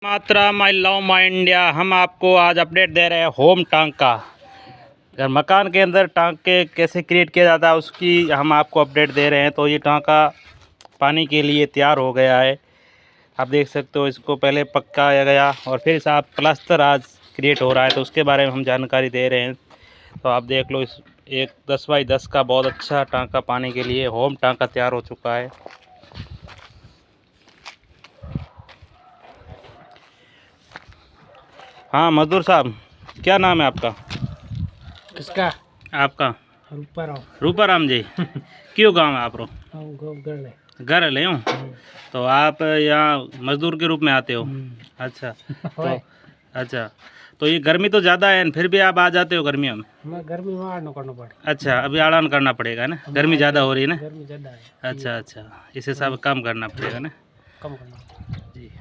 मात्रा my love my India. हम आपको आज अपडेट दे रहे हैं होम टांक का। अगर मकान के अंदर टांके कैसे क्रिएट किया जाता है उसकी हम आपको अपडेट दे रहे हैं। तो ये टांका पानी के लिए तैयार हो गया है, आप देख सकते हो। इसको पहले पकाया गया और फिर साथ प्लास्टर आज क्रिएट हो रहा है, तो उसके बारे में हम जानकारी दे रहे हैं। तो आप देख लो, इस एक 10 बाई 10 का बहुत अच्छा टांका पानी के लिए होम टांका तैयार हो चुका है। हाँ मजदूर साहब, क्या नाम है आपका? किसका? आपका? रूपाराम। रूपाराम जी। क्यों गाँव है आप रो? घर ले हूँ। तो आप यहाँ मजदूर के रूप में आते हो? अच्छा। तो अच्छा, तो ये गर्मी तो ज़्यादा है, फिर भी आप आ जाते हो गर्मियों में? गर्मी में आड़ना करना पड़ेगा। अच्छा, अभी आड़ान करना पड़ेगा ना, गर्मी ज़्यादा हो रही है ना? गर्मी ज़्यादा है। अच्छा अच्छा, इस हिसाब से काम करना पड़ेगा ना? कम करना जी।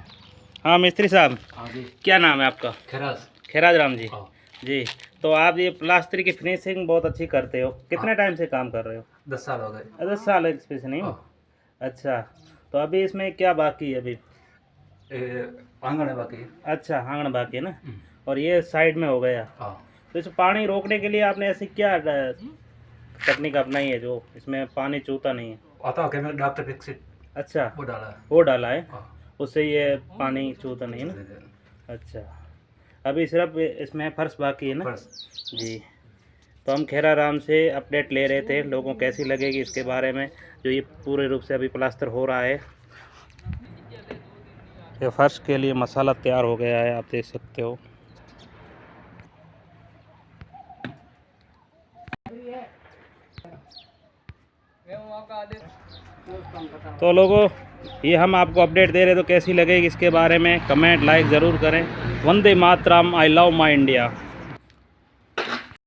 हाँ मिस्त्री साहब, हाँ जी। क्या नाम है आपका? खैराज राम जी। हाँ। जी, तो आप ये प्लास्टर की फिनिशिंग बहुत अच्छी करते हो, कितने टाइम से काम कर रहे हो? 10 साल हो गए। 10 साल एक्सपीरियंस नहीं हो? अच्छा, तो अभी इसमें क्या बाकी है? अभी आंगन है बाकी। अच्छा, आंगन बाकी है ना, और ये साइड में हो गया। तो इस पानी रोकने के लिए आपने ऐसी क्या तकनीक अपनाई है जो इसमें पानी चूता नहीं है? आता है डॉक्टर फिक्स। अच्छा, वो डाला है, उससे ये पानी चूता नहीं है ना? अच्छा, अभी सिर्फ इसमें फर्श बाकी है ना? जी। तो हम खैरा राम से अपडेट ले रहे थे, लोगों को कैसी लगेगी इसके बारे में, जो ये पूरे रूप से अभी प्लास्टर हो रहा है। ये फर्श के लिए मसाला तैयार हो गया है, आप देख सकते हो। तो लोगों, ये हम आपको अपडेट दे रहे, तो कैसी लगेगी इसके बारे में कमेंट लाइक ज़रूर करें। Vande Mataram, I love my India.